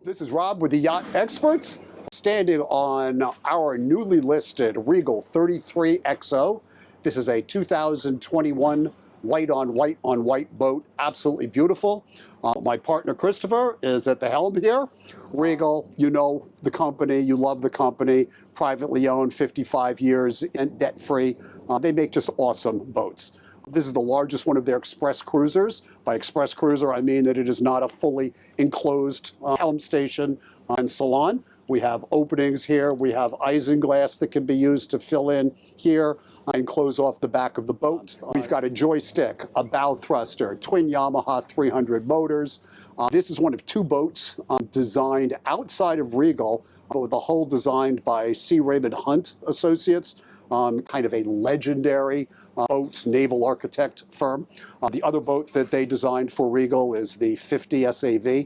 This is Rob with the Yacht Experts, standing on our newly listed Regal 33XO. This is a 2021 white on white boat, absolutely beautiful. My partner Christopher is at the helm here. Regal, you know the company, you love the company, privately owned, 55 years and debt-free. They make just awesome boats. This is the largest one of their express cruisers. By express cruiser, I mean that it is not a fully enclosed helm station and salon. We have openings here. We have isinglass that can be used to fill in here and close off the back of the boat. We've got a joystick, a bow thruster, twin Yamaha 300 motors. This is one of two boats designed outside of Regal, with the hull designed by C. Raymond Hunt Associates, kind of a legendary boat naval architect firm. The other boat that they designed for Regal is the 50 SAV,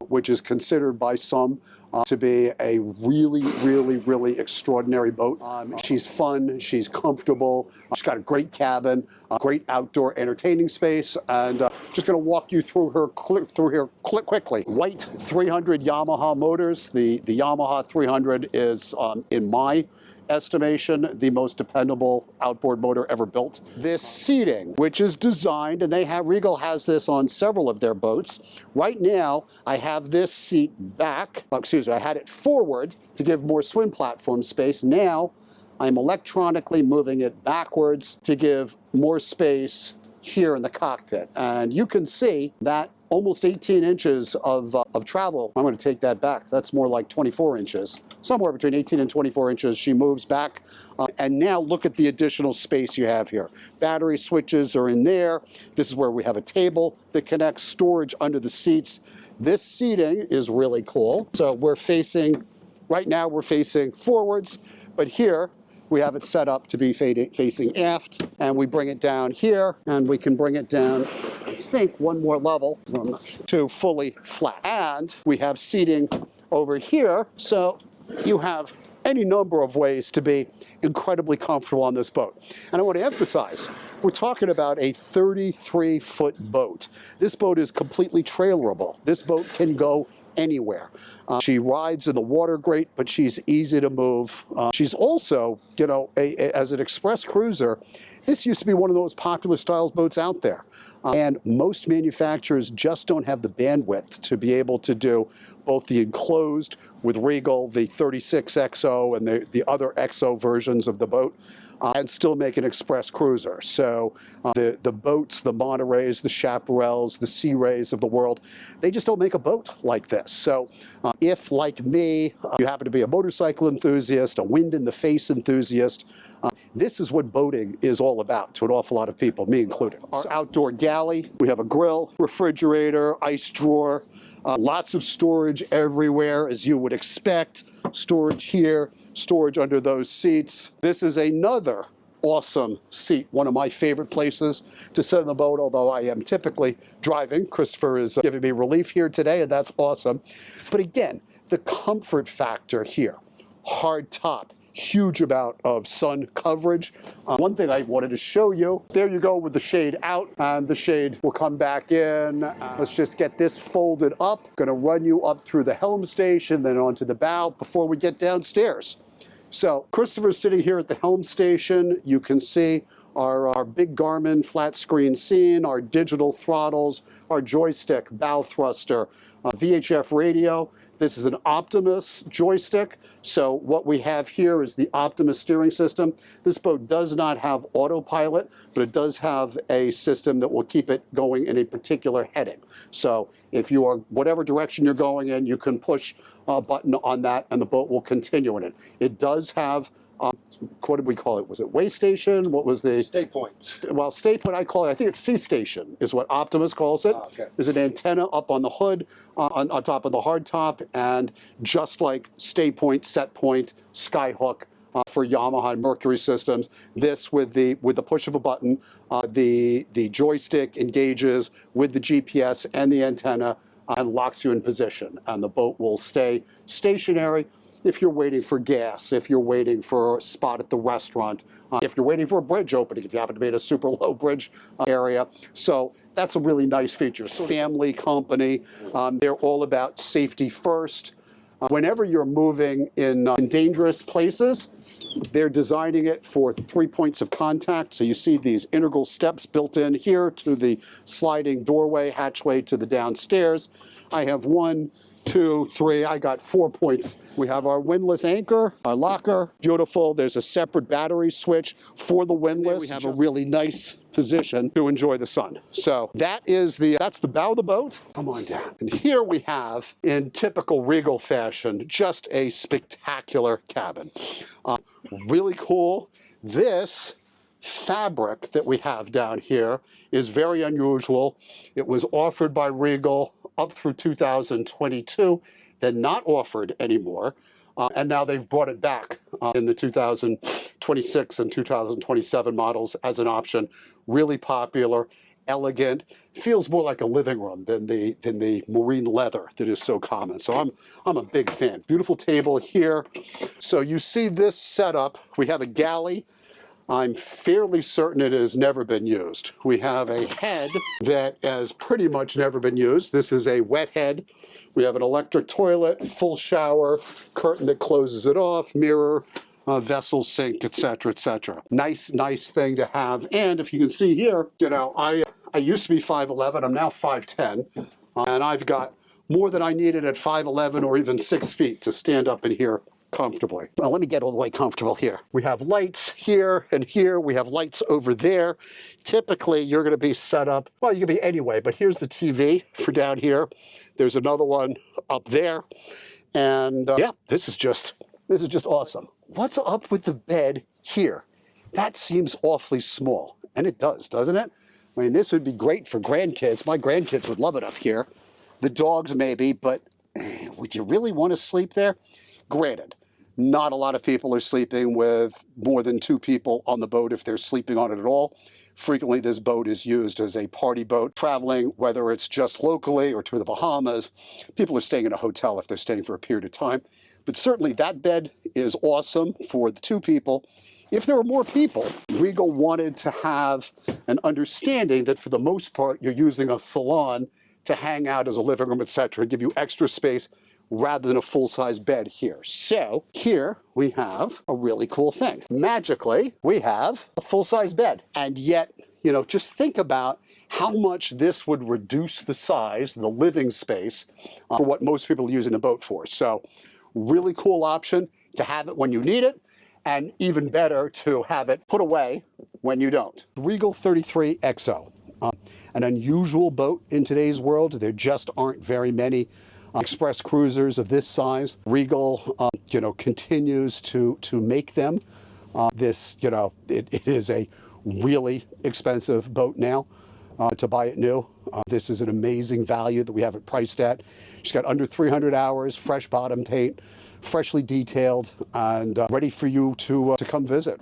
which is considered by some to be a really extraordinary boat. She's fun, she's comfortable, she's got a great cabin, a great outdoor entertaining space, and just going to walk you through her quickly. White 300 Yamaha motors. The Yamaha 300 is, in my estimation, the most dependable outboard motor ever built. This seating, which is designed, and Regal has this on several of their boats. Right now, I have this seat back, I had it forward to give more swim platform space. Now, I'm electronically moving it backwards to give more space here in the cockpit. And you can see that almost 18 inches of travel. I'm going to take that back. That's more like 24 inches. Somewhere between 18 and 24 inches, she moves back. And now look at the additional space you have here. Battery switches are in there. This is where we have a table that connects, storage under the seats. This seating is really cool. So right now we're facing forwards, but here we have it set up to be facing aft, and we bring it down here, and we can bring it down, I think, one more level to fully flat. And we have seating over here, so you have any number of ways to be incredibly comfortable on this boat. And I want to emphasize, we're talking about a 33-foot boat. This boat is completely trailerable. This boat can go anywhere. She rides in the water great, but she's easy to move. She's also, as an express cruiser, this used to be one of the most popular styles boats out there. And most manufacturers just don't have the bandwidth to be able to do both the enclosed with Regal, the 36XO, and the other XO versions of the boat, and still make an express cruiser. So the boats, the Monterey's, the Chaparrals, the Sea Rays of the world, they just don't make a boat like this. So if, like me, you happen to be a motorcycle enthusiast, a wind-in-the-face enthusiast, this is what boating is all about to an awful lot of people, me included. Our outdoor galley, we have a grill, refrigerator, ice drawer, lots of storage everywhere, as you would expect. Storage here, storage under those seats. This is another awesome seat, one of my favorite places to sit in the boat, although I am typically driving. Christopher is giving me relief here today, and that's awesome. But again, the comfort factor here, hard top, huge amount of sun coverage. One thing I wanted to show you, there you go with the shade out, and the shade will come back in. Let's just get this folded up. Gonna run you up through the helm station, then onto the bow before we get downstairs. So Christopher's sitting here at the helm station. You can see our big Garmin flat screen scene, our digital throttles, our joystick, bow thruster, VHF radio. This is an Optimus joystick. So what we have here is the Optimus steering system. This boat does not have autopilot, but it does have a system that will keep it going in a particular heading. So if you are, whatever direction you're going in, you can push a button on that and the boat will continue in it. It does have what did we call it? Was it way station? What was the stay point? Well, stay point, I call it. I think it's sea station is what Optimus calls it. Okay. There's an antenna up on the hood, on top of the hard top, and just like stay point, set point, skyhook for Yamaha and Mercury systems, this with the push of a button, the joystick engages with the GPS and the antenna and locks you in position, and the boat will stay stationary if you're waiting for gas, if you're waiting for a spot at the restaurant, if you're waiting for a bridge opening, if you happen to be in a super low bridge area. So that's a really nice feature. Family company, they're all about safety first. Whenever you're moving in dangerous places, they're designing it for 3 points of contact. So you see these integral steps built in here to the sliding doorway, hatchway to the downstairs. I have 1, 2, 3, I got 4 points. We have our windlass anchor, our locker, beautiful. There's a separate battery switch for the windlass. We have a really nice position to enjoy the sun. So that's the bow of the boat. Come on down. And here we have, in typical Regal fashion, just a spectacular cabin. Really cool. This fabric that we have down here is very unusual. It was offered by Regal up through 2022, then not offered anymore, and now they've brought it back in the 2026 and 2027 models as an option. Really popular, elegant, feels more like a living room than the marine leather that is so common. So I'm a big fan. Beautiful table here. So you see this setup. We have a galley. I'm fairly certain it has never been used. We have a head that has pretty much never been used. This is a wet head. We have an electric toilet, full shower, curtain that closes it off, mirror, vessel sink, etc., etc. Nice thing to have. And if you can see here, you know, I used to be 5'11", I'm now 5'10", and I've got more than I needed at 5'11" or even 6 feet to stand up in here comfortably. Well, let me get all the way comfortable here. We have lights here and here. We have lights over there. Typically, you're going to be set up, well, you can be anyway, but here's the TV for down here. There's another one up there. And yeah, this is just awesome. What's up with the bed here? That seems awfully small. And it does, doesn't it? I mean, this would be great for grandkids. My grandkids would love it up here. The dogs maybe, but would you really want to sleep there? Granted, not a lot of people are sleeping with more than 2 people on the boat if they're sleeping on it at all. Frequently, this boat is used as a party boat. Traveling, whether it's just locally or to the Bahamas, people are staying in a hotel if they're staying for a period of time. But certainly that bed is awesome for the 2 people. If there were more people, Regal wanted to have an understanding that for the most part, you're using a salon to hang out as a living room, etc., give you extra space rather than a full-size bed here. So here we have a really cool thing. Magically, we have a full-size bed. And yet, you know, just think about how much this would reduce the size, the living space, for what most people are using the boat for. So really cool option to have it when you need it, and even better to have it put away when you don't. Regal 33 XO. An unusual boat in today's world. There just aren't very many express cruisers of this size. Regal, you know, continues to make them. This, you know, it is a really expensive boat now to buy it new. This is an amazing value that we have it priced at. She's got under 300 hours, fresh bottom paint, freshly detailed, and ready for you to come visit.